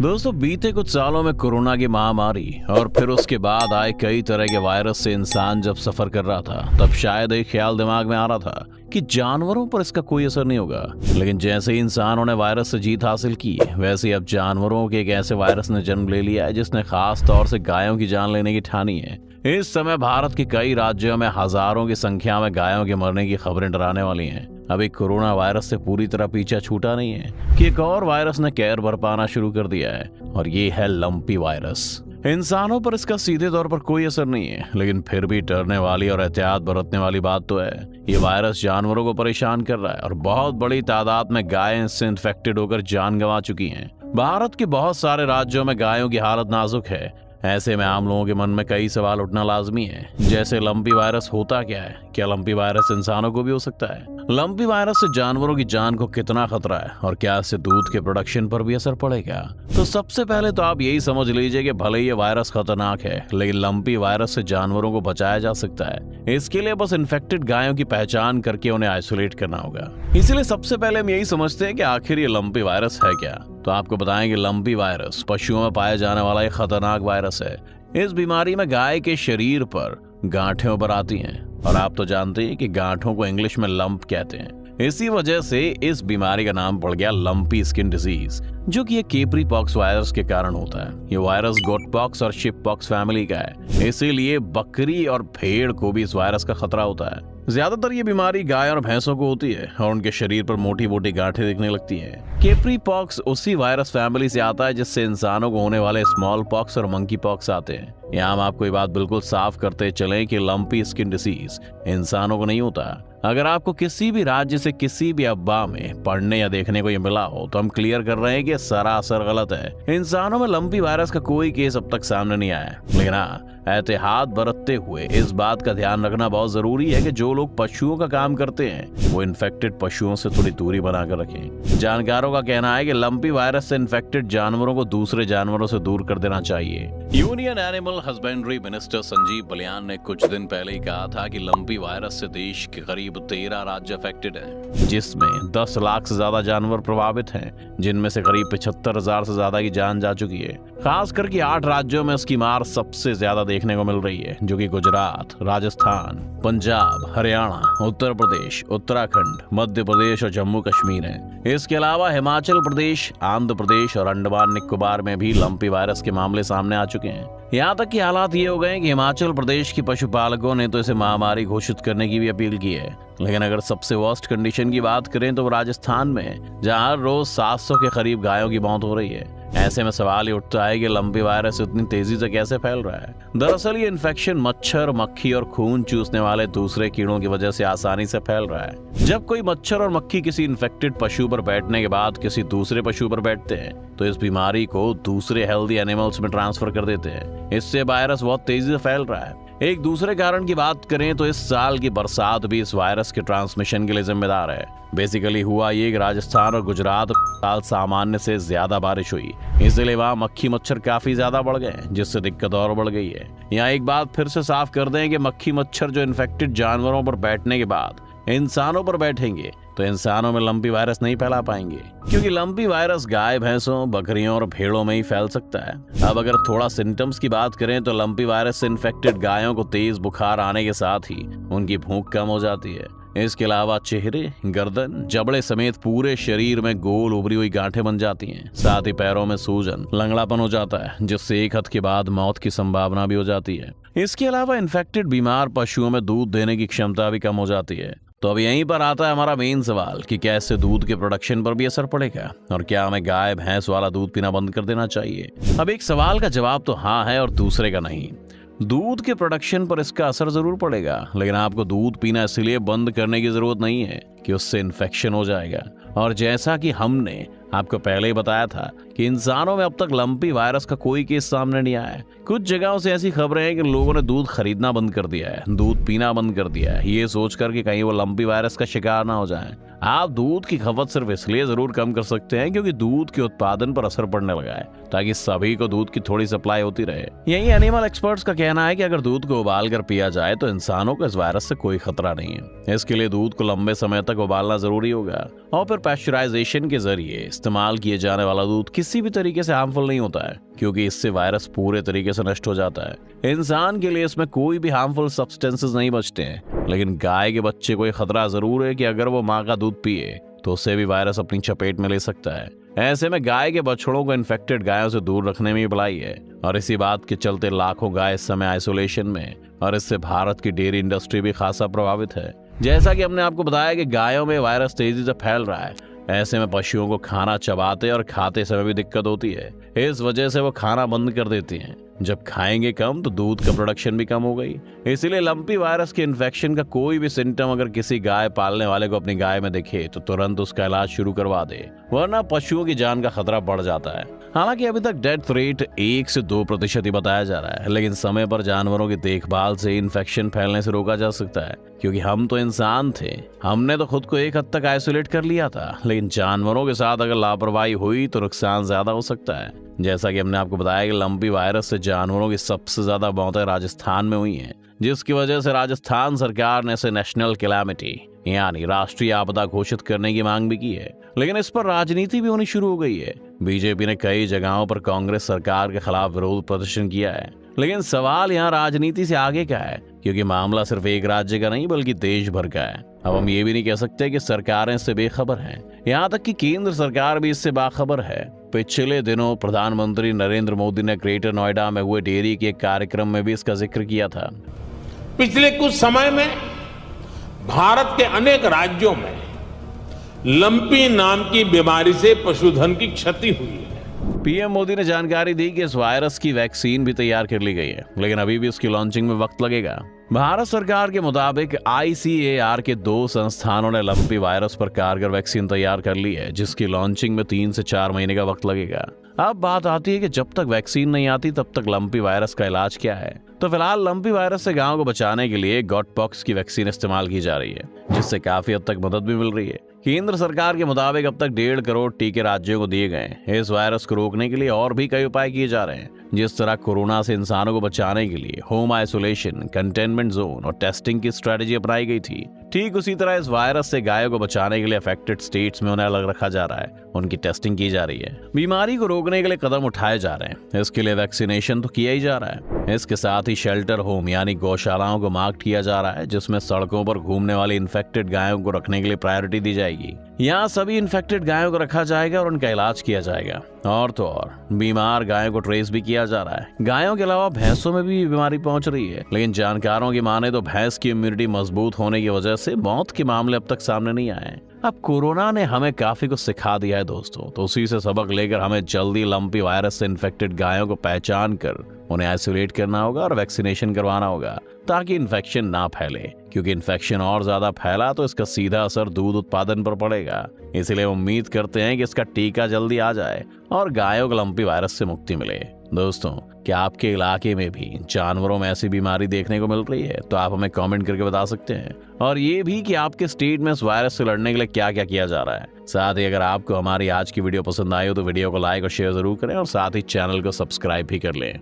दोस्तों, बीते कुछ सालों में कोरोना की महामारी और फिर उसके बाद आए कई तरह के वायरस से इंसान जब सफर कर रहा था, तब शायद एक ख्याल दिमाग में आ रहा था कि जानवरों पर इसका कोई असर नहीं होगा। लेकिन जैसे ही इंसानों ने वायरस से जीत हासिल की, वैसे ही अब जानवरों के एक ऐसे वायरस ने जन्म ले लिया है जिसने खास तौर से गायों की जान लेने की ठानी है। इस समय भारत के कई राज्यों में हजारों की संख्या में गायों के मरने की खबरें डराने वाली हैं। अभी कोरोना वायरस से पूरी तरह पीछा छूटा नहीं है कि एक और वायरस ने कहर बरपाना शुरू कर दिया है, और ये है लंपी वायरस। इंसानों पर इसका सीधे तौर पर कोई असर नहीं है, लेकिन फिर भी डरने वाली और एहतियात बरतने वाली बात तो है। ये वायरस जानवरों को परेशान कर रहा है और बहुत बड़ी तादाद में गायें इससे इन्फेक्टेड होकर जान गंवा चुकी हैं। भारत के बहुत सारे राज्यों में गायों की हालत नाजुक है। ऐसे में आम लोगों के मन में कई सवाल उठना लाजमी है, जैसे लंपी वायरस होता क्या है, क्या लंपी वायरस इंसानों को भी हो सकता है, लंपी वायरस से जानवरों की जान को कितना खतरा है, और क्या इससे दूध के प्रोडक्शन पर भी असर पड़ेगा। तो सबसे पहले तो आप यही समझ लीजिए कि भले ये वायरस खतरनाक है, लेकिन लंपी वायरस से जानवरों को बचाया जा सकता है। इसके लिए बस इन्फेक्टेड गायों की पहचान करके उन्हें आइसोलेट करना होगा। इसलिए सबसे पहले हम यही समझते हैं कि आखिर ये लंपी वायरस है क्या। तो आपको बताएं कि लंपी वायरस पशुओं में पाया जाने वाला एक खतरनाक वायरस है। इस बीमारी में गाय के शरीर पर गांठें उभर आती हैं, और आप तो जानते हैं कि गांठों को इंग्लिश में लंप कहते हैं। इसी वजह से इस बीमारी का नाम पड़ गया लंपी स्किन डिजीज, जो कि ये केपरी पॉक्स वायरस के कारण होता है। ये वायरस गोट पॉक्स और शिप पॉक्स फैमिली का है, इसीलिए बकरी और भेड़ को भी इस वायरस का खतरा होता है। ज्यादातर ये बीमारी गाय और भैंसों को होती है और उनके शरीर पर मोटी मोटी गांठें दिखने लगती हैं। केपरी पॉक्स उसी वायरस फैमिली से आता है जिससे इंसानों को होने वाले स्मॉल पॉक्स और मंकी पॉक्स आते हैं। यहाँ हम आपको ये बात बिल्कुल साफ करते चलें कि लंपी स्किन डिसीज इंसानों को नहीं होता। अगर आपको किसी भी राज्य से किसी भी अखबार में पढ़ने या देखने को ये मिला हो, तो हम क्लियर कर रहे हैं कि सरासर गलत है। इंसानों में लंपी वायरस का कोई केस अब तक सामने नहीं आया है। लेकिन हाँ, एहतियात बरतते हुए इस बात का ध्यान रखना बहुत जरूरी है कि जो लोग पशुओं का काम करते हैं वो इन्फेक्टेड पशुओं से थोड़ी दूरी बनाकर रखें। जानकारों का कहना है कि लंपी वायरस से इन्फेक्टेड जानवरों को दूसरे जानवरों से दूर कर देना चाहिए। Union animal husbandry minister Sanjeev Balyan ने कुछ दिन पहले ही कहा था कि लंपी वायरस से देश के करीब 13 राज्य अफेक्टेड हैं, जिसमें 10 लाख से ज्यादा जानवर प्रभावित हैं, जिनमें से करीब 75,000 से ज्यादा की जान जा चुकी है। खास करके 8 राज्यों में इसकी मार सबसे ज्यादा देखने को मिल रही है, जो कि गुजरात, राजस्थान, पंजाब, हरियाणा, उत्तर प्रदेश, उत्तराखंड, मध्य प्रदेश और जम्मू कश्मीर है। इसके अलावा हिमाचल प्रदेश, आंध्र प्रदेश और अंडमान निकोबार में भी लंपी वायरस के मामले सामने आ चुके हैं। यहाँ तक कि हालात ये हो गए कि हिमाचल प्रदेश के पशुपालकों ने तो इसे महामारी घोषित करने की भी अपील की है। लेकिन अगर सबसे वर्स्ट कंडीशन की बात करें तो राजस्थान में, जहाँ हर रोज 700 के करीब गायों की मौत हो रही है। ऐसे में सवाल ये उठता है कि लंपी वायरस इतनी तेजी से कैसे फैल रहा है। दरअसल ये इन्फेक्शन मच्छर, मक्खी और खून चूसने वाले दूसरे कीड़ों की वजह से आसानी से फैल रहा है। जब कोई मच्छर और मक्खी किसी इन्फेक्टेड पशु पर बैठने के बाद किसी दूसरे पशु पर बैठते हैं, तो इस बीमारी को दूसरे हेल्दी एनिमल्स में ट्रांसफर कर देते हैं। इससे वायरस बहुत तेजी से फैल रहा है। एक दूसरे कारण की बात करें तो इस साल की बरसात भी इस वायरस के ट्रांसमिशन के लिए जिम्मेदार है। बेसिकली हुआ ये कि राजस्थान और गुजरात साल सामान्य से ज्यादा बारिश हुई, इसलिए वहाँ मक्खी मच्छर काफी ज्यादा बढ़ गए, जिससे दिक्कत और बढ़ गई है। यहाँ एक बात फिर से साफ कर दें कि मक्खी मच्छर जो इन्फेक्टेड जानवरों पर बैठने के बाद इंसानों पर बैठेंगे, तो इंसानों में लंपी वायरस नहीं फैला पाएंगे, क्योंकि लंपी वायरस गाय, भैंसों, बकरियों और भेड़ों में ही फैल सकता है। अब अगर थोड़ा सिम्टम्स की बात करें तो लंपी वायरस से इन्फेक्टेड गायों को तेज बुखार आने के साथ ही उनकी भूख कम हो जाती है। इसके अलावा चेहरे, गर्दन, जबड़े समेत पूरे शरीर में गोल उभरी हुई गांठें बन जाती हैं। साथ ही पैरों में सूजन, लंगड़ापन हो जाता है, जिससे एक हद के बाद मौत की संभावना भी हो जाती है। इसके अलावा इन्फेक्टेड बीमार पशुओं में दूध देने की क्षमता भी कम हो जाती है। तो अब यहीं पर आता है हमारा मेन सवाल कि क्या इससे दूध के प्रोडक्शन पर भी असर पड़ेगा, और क्या हमें गाय भैंस वाला दूध पीना बंद कर देना चाहिए। अब एक सवाल का जवाब तो हाँ है और दूसरे का नहीं। दूध के प्रोडक्शन पर इसका असर जरूर पड़ेगा, लेकिन आपको दूध पीना इसलिए बंद करने की जरूरत नहीं है कि उससे इन्फेक्शन हो जाएगा। और जैसा कि हमने आपको पहले ही बताया था कि इंसानों में अब तक लंपी वायरस का कोई केस सामने नहीं आया है। कुछ जगहों से ऐसी खबरें हैं कि लोगों ने दूध खरीदना बंद कर दिया है, दूध पीना बंद कर दिया है, ये सोचकर कि कहीं वो लंपी वायरस का शिकार ना हो जाएं। आप दूध की खपत सिर्फ इसलिए जरूर कम कर सकते हैं क्योंकि दूध के उत्पादन पर असर पड़ने लगा है, ताकि सभी को दूध की थोड़ी सप्लाई होती रहे। यही एनिमल एक्सपर्ट्स का कहना है कि अगर दूध को उबाल कर पिया जाए तो इंसानों को इस वायरस से कोई खतरा नहीं है। इसके लिए दूध को लंबे समय तक उबालना जरूरी होगा और फिर पैस्चराइजेशन के जरिए इस्तेमाल किए जाने वाला दूध किसी किसी भी तरीके से हार्मफुल नहीं होता है, क्योंकि इससे वायरस पूरे तरीके से नष्ट हो जाता है। इंसान के लिए इसमें कोई भी हार्मफुल सब्सटेंसेस नहीं बचते हैं, लेकिन गाय के बच्चे को खतरा जरूर है कि अगर वो माँ का दूध पिए तो उससे भी वायरस अपनी चपेट में ले सकता है। ऐसे में गाय के बछड़ों को इन्फेक्टेड गायों से दूर रखने में ही भलाई है, और इसी बात के चलते लाखों गाय इस समय आइसोलेशन में, और इससे भारत की डेयरी इंडस्ट्री भी खासा प्रभावित है। जैसा कि हमने आपको बताया कि गायों में वायरस तेजी से फैल रहा है, ऐसे में पशुओं को खाना चबाते और खाते समय भी दिक्कत होती है। इस वजह से वो खाना बंद कर देती हैं। जब खाएंगे कम तो दूध का प्रोडक्शन भी कम हो गई। इसीलिए लंपी वायरस के इन्फेक्शन का कोई भी सिम्टम अगर किसी गाय पालने वाले को अपनी गाय में दिखे तो तुरंत उसका इलाज शुरू करवा दे, वरना पशुओं की जान का खतरा बढ़ जाता है। हालांकि अभी तक डेथ रेट 1 से 2% ही बताया जा रहा है, लेकिन समय पर जानवरों की देखभाल से इन्फेक्शन फैलने से रोका जा सकता है, क्योंकि हम तो इंसान थे, हमने तो खुद को एक हद तक आइसोलेट कर लिया था, लेकिन जानवरों के साथ अगर लापरवाही हुई तो नुकसान ज्यादा हो सकता है। जैसा कि हमने आपको बताया कि लंपी वायरस से जानवरों की सबसे ज्यादा मौतें राजस्थान में हुई हैं, जिसकी वजह से राजस्थान सरकार ने इसे नेशनल कैलामिटी यानी राष्ट्रीय आपदा घोषित करने की मांग भी की है। लेकिन इस पर राजनीति भी होनी शुरू हो गई है। बीजेपी ने कई जगहों पर कांग्रेस सरकार के खिलाफ विरोध प्रदर्शन किया है, लेकिन सवाल यहाँ राजनीति से आगे का है, क्योंकि मामला सिर्फ एक राज्य का नहीं बल्कि देश भर का है। अब हम ये भी नहीं कह सकते कि सरकारें इससे बेखबर हैं, यहाँ तक कि केंद्र सरकार भी इससे बाखबर है। पिछले दिनों प्रधानमंत्री नरेंद्र मोदी ने ग्रेटर नोएडा में हुए डेयरी के एक कार्यक्रम में भी इसका जिक्र किया था। पिछले कुछ समय में भारत के अनेक राज्यों में लंपी नाम की बीमारी से पशुधन की क्षति हुई है। पीएम मोदी ने जानकारी दी कि इस वायरस की वैक्सीन भी तैयार कर ली गई है, लेकिन अभी भी उसकी लॉन्चिंग में वक्त लगेगा। भारत सरकार के मुताबिक ICAR के 2 संस्थानों ने लंपी वायरस पर कारगर वैक्सीन तैयार कर ली है, जिसकी लॉन्चिंग में 3 से 4 महीने का वक्त लगेगा। अब बात आती है कि जब तक वैक्सीन नहीं आती तब तक लंपी वायरस का इलाज क्या है। तो फिलहाल लंपी वायरस से गांव को बचाने के लिए गॉटपॉक्स की वैक्सीन इस्तेमाल की जा रही है, जिससे काफी हद तक मदद भी मिल रही है। केंद्र सरकार के मुताबिक अब तक 1.5 करोड़ टीके राज्यों को दिए गए हैं। इस वायरस को रोकने के लिए और भी कई उपाय किए जा रहे हैं। जिस तरह कोरोना से इंसानों को बचाने के लिए होम आइसोलेशन, कंटेनमेंट जोन और टेस्टिंग की स्ट्रेटेजी अपनाई गई थी, ठीक उसी तरह इस वायरस से गायों को बचाने के लिए अफेक्टेड स्टेट्स में उन्हें अलग रखा जा रहा है, उनकी टेस्टिंग की जा रही है। बीमारी को रोकने के लिए कदम उठाए जा रहे हैं। इसके लिए वैक्सीनेशन तो किया ही जा रहा है। इसके साथ ही शेल्टर होम यानी गौशालाओं को मार्क किया जा रहा है, जिसमें सड़कों पर घूमने वाली इन्फेक्टेड गायों को रखने के लिए प्रायोरिटी दी जाएगी। यहाँ सभी इन्फेक्टेड गायों को रखा जाएगा और उनका इलाज किया जाएगा। और तो और बीमार गायों को ट्रेस भी किया जा रहा है। गायों के अलावा भैंसों में भी बीमारी पहुंच रही है, लेकिन जानकारों की माने तो भैंस की इम्यूनिटी मजबूत होने की वजह से मौत के मामले अब तक सामने नहीं आए। अब कोरोना ने हमें काफी कुछ सिखा दिया है दोस्तों, तो उसी से सबक लेकर हमें जल्दी लंपी वायरस से इन्फेक्टेड गायों को पहचान कर उन्हें आइसोलेट करना होगा और वैक्सीनेशन करवाना होगा, ताकि इन्फेक्शन ना फैले, क्योंकि इन्फेक्शन और ज्यादा फैला तो इसका सीधा असर दूध उत्पादन पर पड़ेगा। इसलिए उम्मीद करते हैं कि इसका टीका जल्दी आ जाए और गायों को लंपी वायरस से मुक्ति मिले। दोस्तों, क्या आपके इलाके में भी जानवरों में ऐसी बीमारी देखने को मिल रही है? तो आप हमें कमेंट करके बता सकते हैं, और ये भी कि आपके स्टेट में इस वायरस से लड़ने के लिए क्या क्या किया जा रहा है। साथ ही अगर आपको हमारी आज की वीडियो पसंद आई हो तो वीडियो को लाइक और शेयर जरूर करें, और साथ ही चैनल को सब्सक्राइब भी कर लें।